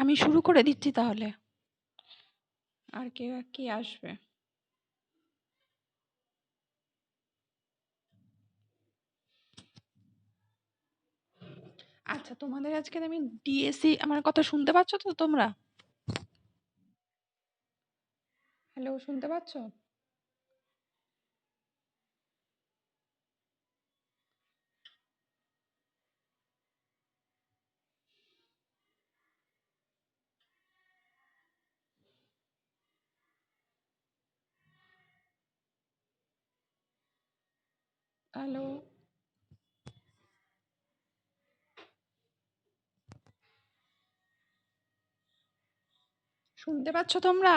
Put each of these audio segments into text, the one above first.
আমি শুরু করে দিচ্ছি তাহলে। আর কে আসবে? আচ্ছা, তোমাদের আজকে আমি ডিএসসি, আমার কথা শুনতে পাচ্ছ তো তোমরা? হ্যালো, শুনতে পাচ্ছ? হ্যালো, শুনতে পাচ্ছ তোমরা?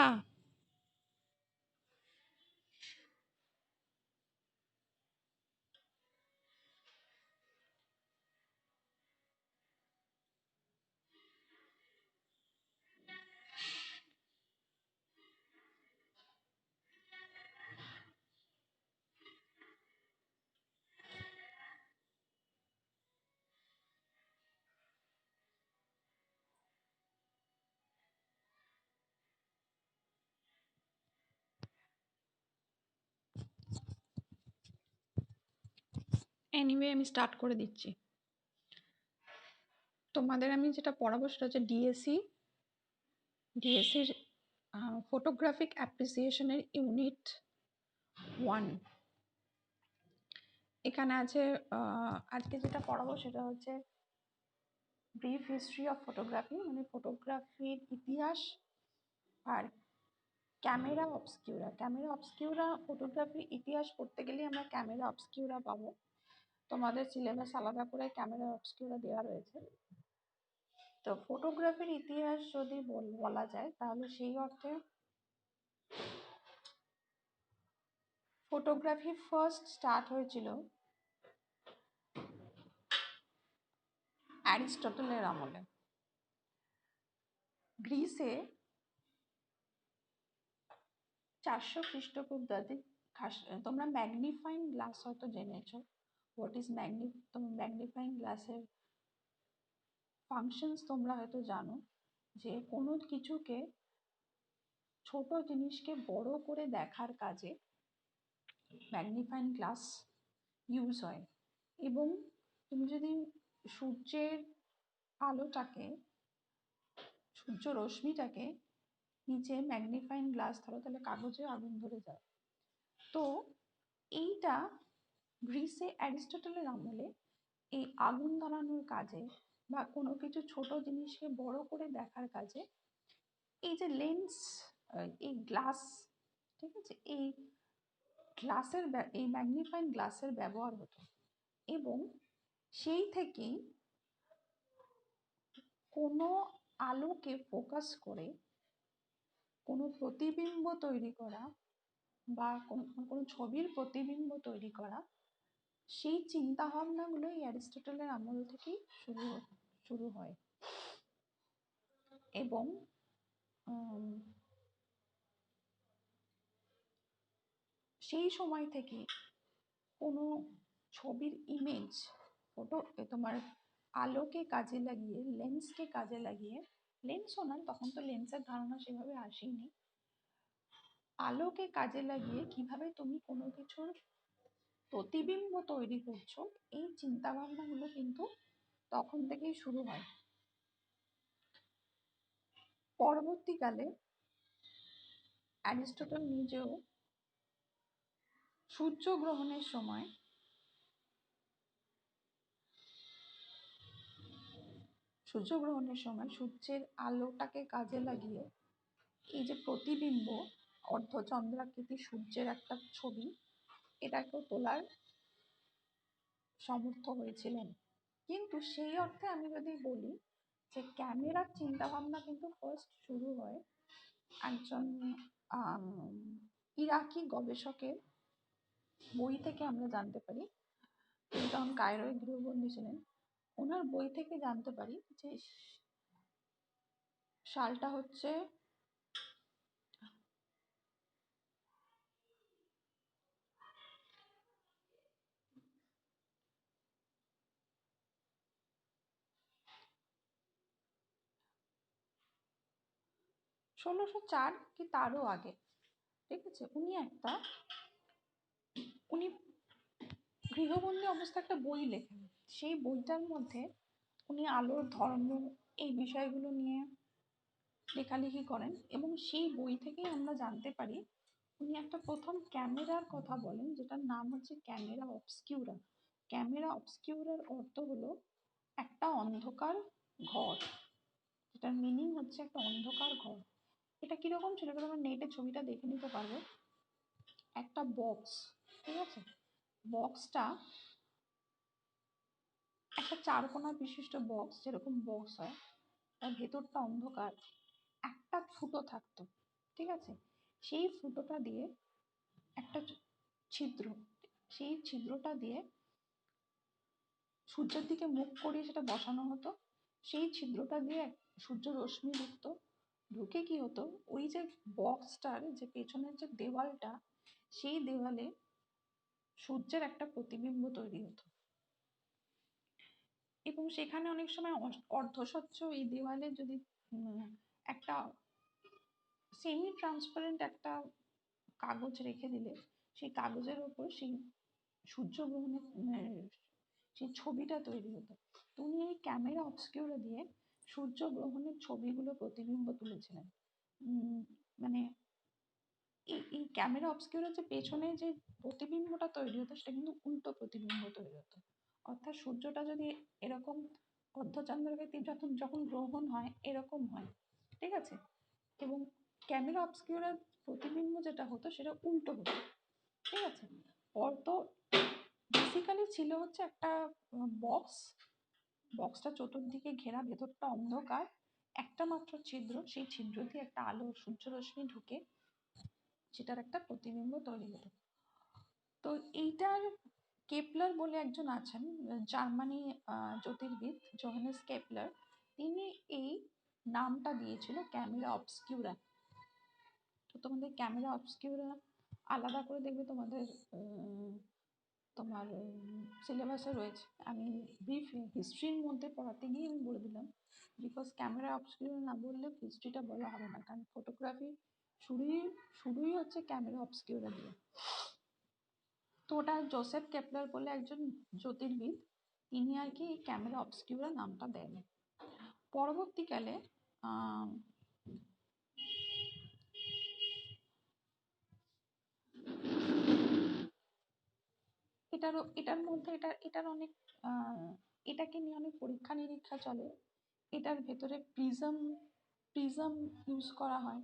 এনিওয়ে, আমি স্টার্ট করে দিচ্ছি। তোমাদের আমি যেটা পড়াবো সেটা হচ্ছে ডিএসসির ফটোগ্রাফিক অ্যাপ্রিসিয়েশনের ইউনিট 1। এখানে আছে আজকে যেটা পড়াবো সেটা হচ্ছে ব্রিফ হিস্ট্রি অফ ফটোগ্রাফি, মানে ফটোগ্রাফির ইতিহাস। আর ক্যামেরা অবস্কিউরা ফটোগ্রাফির ইতিহাস পড়তে গেলে আমরা ক্যামেরা অবস্কিউরা পাবো। তোমাদের সিলেবাস আলাদা করে ক্যামেরা অবস্কিউরা দেওয়া রয়েছে। তো ফটোগ্রাফির ইতিহাস যদি বলা যায় তাহলে সেই অর্থে ফটোগ্রাফি ফার্স্ট স্টার্ট হয়েছিল অ্যারিস্টটলের আমলে। গ্রিসে 400 খ্রিস্টপূর্বাব্দে। তোমরা ম্যাগনিফাইং গ্লাস হয়তো জেনেছো। হোয়াট ইজ ম্যাগনিফাইং গ্লাসের ফাংশনস তোমরা হয়তো জানো, যে কোনো কিছুকে, ছোট জিনিসকে বড় করে দেখার কাজে ম্যাগনিফাইং গ্লাস ইউজ হয়। এবং তুমি যদি সূর্যের আলোটাকে, সূর্য রশ্মিটাকে নিচে ম্যাগনিফাইং গ্লাস ধরো, তাহলে কাগজে আগুন ধরে যায়। তো এইটা গ্রিসে অ্যারিস্টটলের আমলে এই আগুন ধরানোর কাজে বা কোনো কিছু ছোট জিনিসকে বড় করে দেখার কাজে এই যে লেন্স, এই গ্লাস, ঠিক আছে, এই গ্লাসের, এই ম্যাগনিফাইং গ্লাসের ব্যবহার হতো। এবং সেই থেকেই কোনো আলোকে ফোকাস করে কোনো প্রতিবিম্ব তৈরি করা বা কোনো ছবির প্রতিবিম্ব তৈরি করা, সেই চিন্তা ভাবনাগুলো এই অ্যারিস্টটলের আমল থেকেই শুরু হয়। এবং সেই সময় থেকে কোনো ছবির ইমেজ, ফটো, তোমার আলোকে কাজে লাগিয়ে, লেন্সকে কাজে লাগিয়ে, লেন্সও না, তখন তো লেন্সের ধারণা সেভাবে আসেনি, আলোকে কাজে লাগিয়ে কিভাবে তুমি কোনো কিছুর প্রতিবিম্ব তৈরি করছো, এই চিন্তা ভাবনাগুলো কিন্তু তখন থেকেই শুরু হয়। পরবর্তীকালে অ্যারিস্টটল নিজেও সূর্যগ্রহণের সময় সূর্যের আলোটাকে কাজে লাগিয়ে এই যে প্রতিবিম্ব, অর্ধচন্দ্রাকৃতি সূর্যের একটা ছবি, এটাকেও তোলার সমর্থ হয়েছিলেন। কিন্তু সেই অর্থে আমি যদি বলি যে ক্যামেরার চিন্তা ভাবনা কিন্তু ফার্স্ট শুরু হয় একজন ইরাকি গবেষকের বই থেকে আমরা জানতে পারি। তিনি তখন কায়রোয় গৃহবন্দী ছিলেন। ওনার বই থেকে জানতে পারি যে সালটা হচ্ছে 1604 কি তারও আগে, ঠিক আছে। উনি গৃহবন্দী অবস্থায় একটা বই লেখেন। সেই বইটার মধ্যে উনি আলোর ধর্ম এই বিষয়গুলো নিয়ে লেখালেখি করেন, এবং সেই বই থেকেই আমরা জানতে পারি উনি একটা প্রথম ক্যামেরার কথা বলেন, যেটার নাম হচ্ছে ক্যামেরা অবস্কিউরা। ক্যামেরা অবস্কিউরার অর্থ হলো একটা অন্ধকার ঘর, যেটার মিনিং হচ্ছে একটা অন্ধকার ঘর। এটা কিরকম ছিল, এটা তোমরা নেটে ছবিটা দেখে নিতে পারবে। একটা বক্স, ঠিক আছে, বক্সটা একটা চারকোনা বিশিষ্ট বক্স, যেরকম বক্স হয়, তার ভেতরটা অন্ধকার, একটা ফুটো থাকতো, ঠিক আছে। সেই ফুটোটা দিয়ে একটা ছিদ্র, সেই ছিদ্রটা দিয়ে সূর্যের দিকে মুখ করিয়ে সেটা বসানো হতো। সেই ছিদ্রটা দিয়ে সূর্য রশ্মি ঢুকতো, ঢুকে কি হতো, ওই যে বক্সটার যে পেছনের যে দেওয়ালটা, সেই দেওয়ালে সূর্যের একটা প্রতিবিম্ব তৈরি হতো, এবং সেখানে অনেক সময় অর্ধস্বচ্ছ এই দেওয়ালে যদি একটা সেমি ট্রান্সপারেন্ট একটা কাগজ রেখে দিলে, সেই কাগজের ওপর সেই সূর্যগ্রহণের সেই ছবিটা তৈরি হতো। তো উনি এই ক্যামেরা অবস্কিউরা দিয়ে সূর্যগ্রহণের ছবিগুলো প্রতিবিম্ব তুলেছিলেন। মানে এই ক্যামেরা অবস্কিউরার যে পেছনে যে প্রতিবিম্বটা তৈরি হতো, সেটা কিন্তু উল্টো প্রতিবিম্ব তৈরি হতো। অর্থাৎ সূর্যটা যদি এরকম অর্ধচন্দ্রাকৃতি যখন যখন গ্রহণ হয় এরকম হয়, ঠিক আছে, এবং ক্যামেরা অবস্কিউরার প্রতিবিম্ব যেটা হতো সেটা উল্টো হতো, ঠিক আছে। তো বেসিক্যালি ছিল হচ্ছে একটা বক্স, বক্সটা চতুর্দিকে ঘেরা, ভেতরটা অন্ধকার, একটা মাত্র ছিদ্র, সেই ছিদ্র দিয়ে একটা আলো সূর্যরশ্মি ঢুকে সেটার একটা প্রতিবিম্ব তৈরি হতো। তো এইটার কেপলার বলে একজন আছেন, জার্মানি জ্যোতির্বিদ জোহানেস কেপলার, তিনি এই নামটা দিয়েছিল ক্যামেরা অবস্কিউরা। তো তোমাদের ক্যামেরা অবস্কিউরা আলাদা করে দেখবে তোমাদের তোমার সিলেবাসে রয়েছে। আমি ব্রিফ হিস্ট্রির মধ্যে পড়াতে গিয়ে আমি বলে দিলাম, বিকজ ক্যামেরা অবস্কিউরা না বললে হিস্ট্রিটা বলা হবে না, কারণ ফটোগ্রাফি শুরুই হচ্ছে ক্যামেরা অবস্কিউরা দিয়ে। তো ওটা জোসেফ কেপলার বলে একজন জ্যোতির্বিদ, তিনি আর কি ক্যামেরা অবস্কিউরা নামটা দেন। পরবর্তীকালে এটার মধ্যে এটার অনেক এটাকে নিয়ে অনেক পরীক্ষা নিরীক্ষা চলে। এটার ভেতরে প্রিজম ইউজ করা হয়।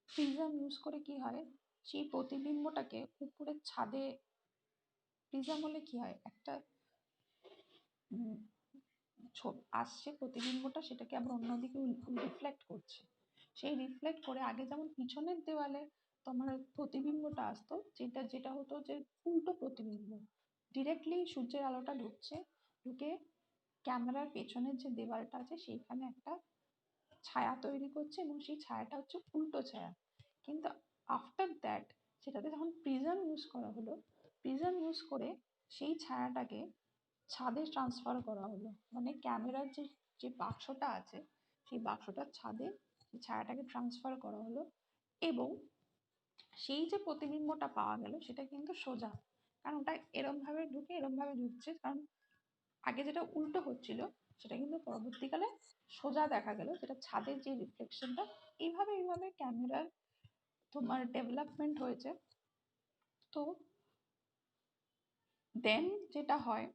প্রিজম ইউজ করে কি হয়, সেই প্রতিবিম্বটাকে উপরের ছাদে, প্রিজম হলে কি হয়, একটা আসছে প্রতিবিম্বটা, সেটাকে আবার অন্যদিকে রিফ্লেক্ট করছে। সেই রিফ্লেক্ট করে আগে যেমন পিছনের দেওয়ালে তোমার প্রতিবিম্বটা আসতো, যেটা হতো যে উল্টো প্রতিবিম্ব, ডিরেক্টলি সূর্যের আলোটা ঢুকছে, ঢুকে ক্যামেরার পেছনের যে দেওয়ালটা আছে সেইখানে একটা ছায়া তৈরি করছে, এবং সেই ছায়াটা হচ্ছে উল্টো ছায়া। কিন্তু আফটার দ্যাট সেটাতে যখন প্রিজম ইউজ করা হলো, প্রিজম ইউজ করে সেই ছায়াটাকে ছাদে ট্রান্সফার করা হলো, মানে ক্যামেরার যে যে বাক্সটা আছে সেই বাক্সটার ছাদে ছায়াটাকে ট্রান্সফার করা হলো, এবং সেই যে প্রতিবিম্বটা পাওয়া গেল সেটা কিন্তু সোজা, কারণ ওটা এরম ভাবে ঢুকে এরম ভাবে ঢুকছে, কারণ আগে যেটা উল্টো হচ্ছিল সেটা কিন্তু পরবর্তীকালে সোজা দেখা গেল, যেটা ছাদের যে রিফ্লেকশনটা। এইভাবে ক্যামেরার তোমার ডেভেলপমেন্ট হয়েছে। তো দেন যেটা হয়,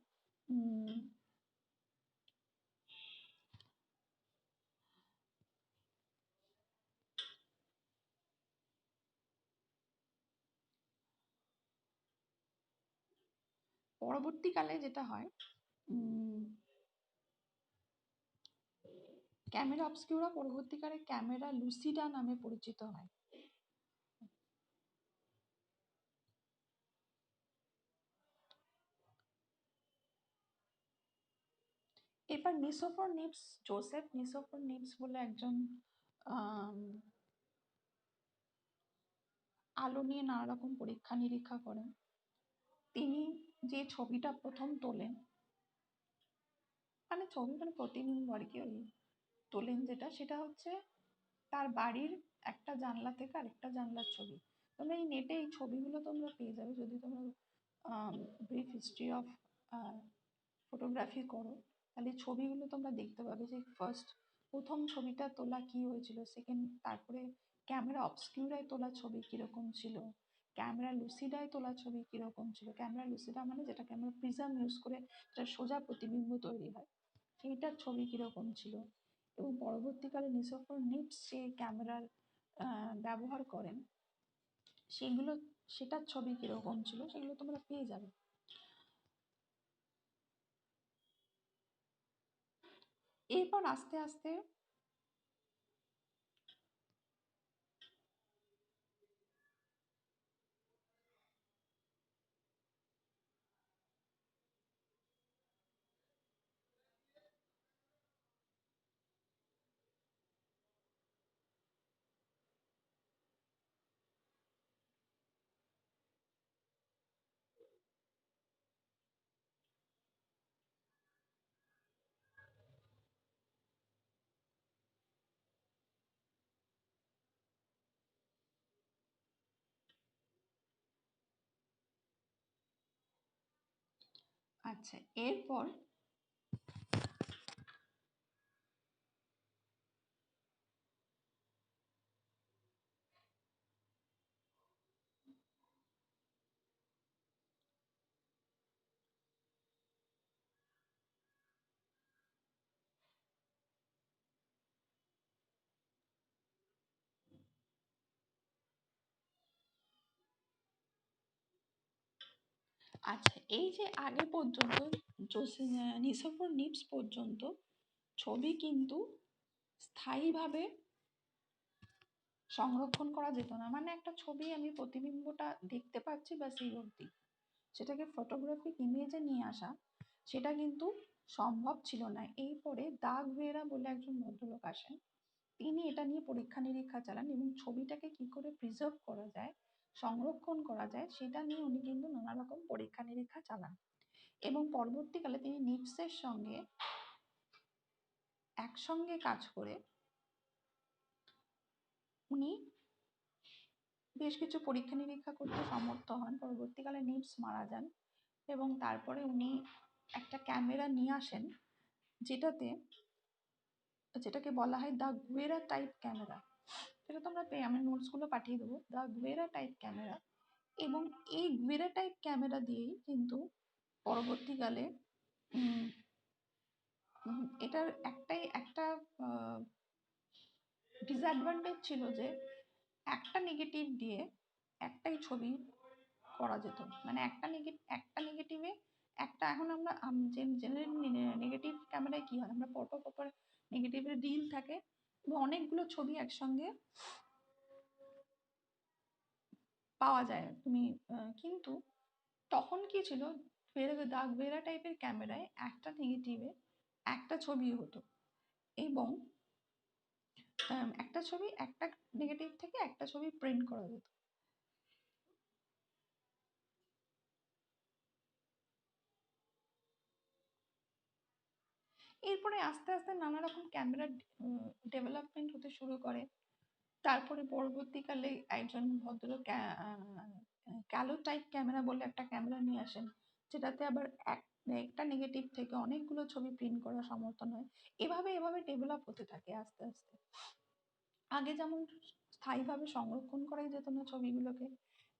পরবর্তীকালে যেটা হয়, ক্যামেরা অবস্কিউরা পরবর্তীকালে ক্যামেরা লুসিডা নামে পরিচিত হয়। এবার নিসোফর নিপস, জোসেফ নিসোফর নিপস বলে একজন আলো নিয়ে নানা রকম পরীক্ষা নিরীক্ষা করেন। তিনি যে ছবিটা প্রথম তোলেন, মানে ছবি মানে প্রতিবিম্ব আর কি, ওই তোলেন যেটা, সেটা হচ্ছে তার বাড়ির একটা জানলা থেকে আরেকটা জানলার ছবি। তোমরা এই নেটে এই ছবিগুলো তোমরা পেয়ে যাবে যদি তোমরা ব্রিফ হিস্ট্রি অফ ফটোগ্রাফি করো, তাহলে ছবিগুলো তোমরা দেখতে পাবে যে প্রথম ছবিটা তোলা কি হয়েছিল, সেকেন্ড, তারপরে ক্যামেরা অবস্কিউরায় তোলা ছবি কীরকম ছিল, ক্যামেরা লুসিডায় তোলা ছবি কীরকম ছিল। ক্যামেরা লুসিডা মানে যেটাকে আমরা প্রিজম ইউজ করে যেটা সোজা প্রতিবিম্ব তৈরি হয়, সেইটার ছবি কীরকম ছিল। এবং পরবর্তীকালে নিসোফর নিটস যে ক্যামেরার ব্যবহার করেন সেটার ছবি কীরকম ছিল সেগুলো তোমরা পেয়ে যাবে। এরপর আস্তে আস্তে আচ্ছা, এরপর আচ্ছা, এই যে আগে পর্যন্ত নিসোফর নিটস পর্যন্ত ছবি কিন্তু স্থায়ীভাবে সংরক্ষণ করা যেত না। মানে একটা ছবি আমি প্রতিবিম্বটা দেখতে পাচ্ছি বা সেই অবধি, সেটাকে ফটোগ্রাফিক ইমেজে নিয়ে আসা সেটা কিন্তু সম্ভব ছিল না। এরপরে দাগ ভেরা বলে একজন ভদ্রলোক আসেন, তিনি এটা নিয়ে পরীক্ষা নিরীক্ষা চালান এবং ছবিটাকে কি করে প্রিজার্ভ করা যায়, সংরক্ষণ করা যায়, সেটা নিয়ে উনি কিন্তু নানা রকম পরীক্ষা নিরীক্ষা চালান। এবং পরবর্তীকালে তিনি নিটসের সঙ্গে একসঙ্গে কাজ করে উনি বেশ কিছু পরীক্ষা নিরীক্ষা করতে সমর্থ হন। পরবর্তীকালে নিটস মারা যান এবং তারপরে উনি একটা ক্যামেরা নিয়ে আসেন যেটাকে বলা হয় দ্য গুয়েরা টাইপ ক্যামেরা। সেটা তোমরা আমি নোটসগুলো পাঠিয়ে দেবো, দ্য গুয়েরা টাইপ ক্যামেরা। এবং এই গুয়েরা টাইপ ক্যামেরা দিয়েই কিন্তু পরবর্তীকালে এটার একটা ডিসঅ্যাডভান্টেজ ছিল যে একটা নেগেটিভ দিয়ে একটাই ছবি করা যেত। মানে একটা নেগেটিভে একটা, এখন আমরা জেনারেল নেগেটিভ ক্যামেরায় কি হয়, আমরা পরপর নেগেটিভের রিল থাকে এবং অনেকগুলো ছবি একসঙ্গে পাওয়া যায় তুমি। কিন্তু তখন কি ছিল, দাগ ভেরা টাইপের ক্যামেরায় একটা নেগেটিভে একটা ছবি হতো এবং একটা নেগেটিভ থেকে একটা ছবি প্রিন্ট করা যেত। এরপরে আস্তে আস্তে নানা রকম ক্যামেরা ডেভেলপমেন্ট হতে শুরু করে। তারপরে পরবর্তীকালে একজন ভদ্রলোক ক্যালো টাইপ ক্যামেরা বলে একটা ক্যামেরা নিয়ে আসেন, যেটাতে আবার একটা নেগেটিভ থেকে অনেকগুলো ছবি প্রিন্ট করার সমর্থন হয়। এভাবে এভাবে ডেভেলপ হতে থাকে আস্তে আস্তে। আগে যেমন স্থায়ীভাবে সংরক্ষণ করাই যেত না ছবিগুলোকে,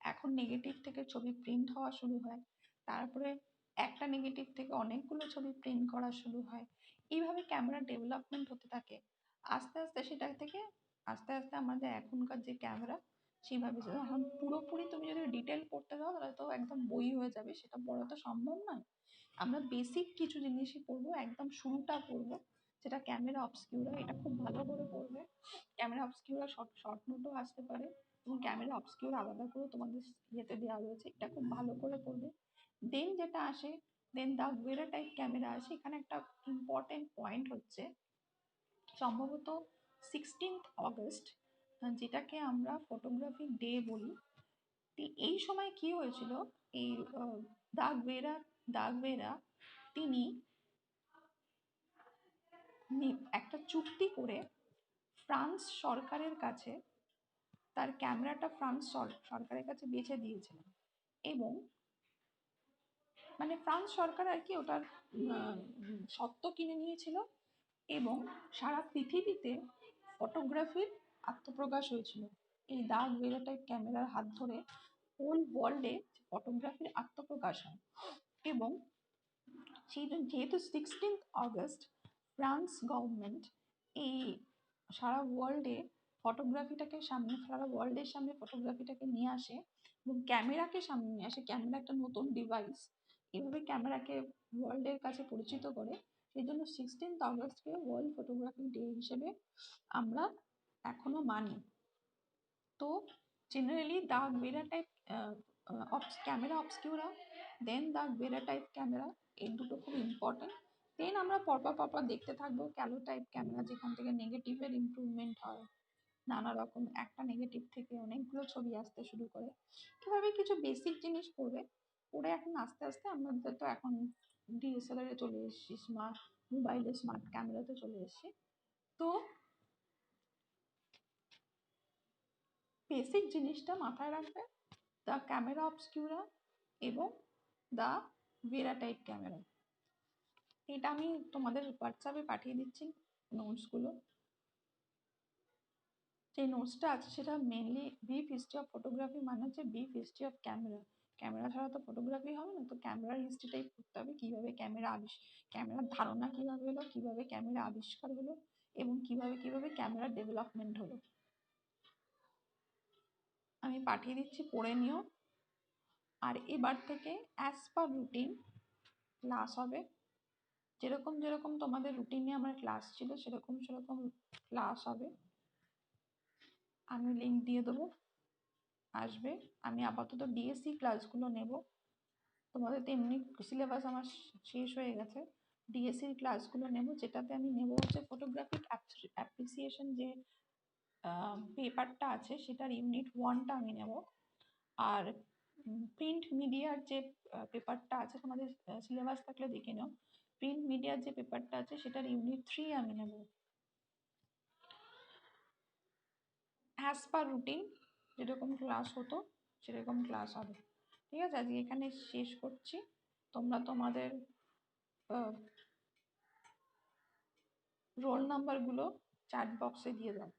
এখন নেগেটিভ থেকে ছবি প্রিন্ট হওয়া শুরু হয়, তারপরে একটা নেগেটিভ থেকে অনেকগুলো ছবি প্রিন্ট করা শুরু হয়। এইভাবে ক্যামেরা ডেভেলপমেন্ট হতে থাকে। আস্তে আস্তে সেটা থেকে আস্তে আস্তে আমাদের এখনকার যে ক্যামেরা সেইভাবে এখন পুরোপুরি তুমি যদি ডিটেল পড়তে যাও তাহলে তো একদম বই হয়ে যাবে, সেটা পড়া তো সম্ভব নয়। আমরা বেসিক কিছু জিনিসই পড়বো, একদম শুরুটা পড়বো, যেটা ক্যামেরা অবস্কিউরা। এটা খুব ভালো করে পড়বে। ক্যামেরা অবস্কিউরা শর্ট নোটও আসতে পারে এবং ক্যামেরা অবস্কিউরা আলাদা করে তোমাদের ইয়েতে দেওয়া রয়েছে, এটা খুব ভালো করে পড়বে। দেন যেটা আসে, দেন দ্য গুয়েরা টাইপ ক্যামেরা আসে। এখানে একটা ইম্পর্টেন্ট পয়েন্ট হচ্ছে সম্ভবত 16th অগস্ট, যেটাকে আমরা ফটোগ্রাফি ডে বলি। এই সময় কি হয়েছিল, এই দাগভেরা তিনি একটা চুক্তি করে ফ্রান্স সরকারের কাছে তার ক্যামেরাটা ফ্রান্স সরকারের কাছে বেচে দিয়েছিলেন। এবং মানে ফ্রান্স সরকার আর কি ওটার স্বত্ব কিনে নিয়েছিল। এবং সারা পৃথিবীতে ফটোগ্রাফির আত্মপ্রকাশ হয়েছিল এই দাগ ভেলা টাইপ ক্যামেরার হাত ধরে। হোল ওয়ার্ল্ডে ফটোগ্রাফির আত্মপ্রকাশ হয়। এবং যেহেতু 16th অগস্ট ফ্রান্স গভর্নমেন্ট এই সারা ওয়ার্ল্ডে ফটোগ্রাফিটাকে সামনে, সারা ওয়ার্ল্ডের সামনে ফটোগ্রাফিটাকে নিয়ে আসে এবং ক্যামেরাকে সামনে নিয়ে আসে। ক্যামেরা একটা নতুন ডিভাইস, এভাবে ক্যামেরাকে ওয়ার্ল্ডের কাছে পরিচিত করে। সেই জন্য 16th অগস্টকে ওয়ার্ল্ড ফটোগ্রাফি ডে হিসেবে আমরা এখনো মানি। তো জেনারেলি দ্য ভেরা type camera obscura, then the ভেরা টাইপ ক্যামেরা, এই দুটো খুব ইম্পর্টেন্ট। দেন আমরা পরপর দেখতে থাকবো ক্যালো টাইপ ক্যামেরা, যেখান থেকে নেগেটিভের ইমপ্রুভমেন্ট হয়, নানা রকম একটা নেগেটিভ থেকে অনেকগুলো ছবি আসতে শুরু করে। এভাবে কিছু বেসিক জিনিস পড়বে, পড়ে এখন আস্তে আস্তে আমাদের তো এখন ডিএসএলআর চলে এসেছি, স্মার্ট মোবাইলে স্মার্ট ক্যামেরাতে চলে এসেছি। তো বেসিক জিনিসটা মাথায় রাখবে, দ্য ক্যামেরা অবস্কিউরা এবং দ্য ভেরা টাইপ ক্যামেরা। এটা আমি তোমাদের হোয়াটসঅ্যাপে পাঠিয়ে দিচ্ছি নোটসগুলো। যে নোটসটা আছে সেটা mainly brief history of photography, মানে হচ্ছে brief history of camera. Camera ছাড়া তো ফটোগ্রাফি হবে না, তো ক্যামেরার হিস্ট্রিটাই পড়তে হবে। কীভাবে ক্যামেরার ধারণা কীভাবে হলো, কীভাবে ক্যামেরা আবিষ্কার হলো, এবং কীভাবে ক্যামেরার ডেভেলপমেন্ট হলো। আমি পাঠিয়ে দিচ্ছি, পড়ে নিও। আর এবার থেকে অ্যাজ পার রুটিন ক্লাস হবে, যেরকম তোমাদের রুটিনে আমার ক্লাস ছিল সেরকম ক্লাস হবে। আমি লিঙ্ক দিয়ে দেবো, আসবে। আমি আপাতত ডিএসসি ক্লাসগুলো নেব, তোমাদের তো এমনি সিলেবাস আমার শেষ হয়ে গেছে। ডিএসসির ক্লাসগুলো নেব, যেটাতে আমি নেব হচ্ছে ফটোগ্রাফিক অ্যাপ্রিসিয়েশন, যে পেপারটা আছে সেটার ইউনিট 1টা আমি নেব। আর প্রিন্ট মিডিয়ার যে পেপারটা আছে, তোমাদের সিলেবাস থাকলে দেখে নাও, প্রিন্ট মিডিয়ার যে পেপারটা আছে সেটার ইউনিট 3 আমি নেব। অ্যাজ পার রুটিন যেরকম ক্লাস হতো সেরকম ক্লাস হবে। ঠিক আছে, আজকে এখানে শেষ করছি। তোমরা তোমাদের রোল নাম্বারগুলো চ্যাট বক্সে দিয়ে দাও।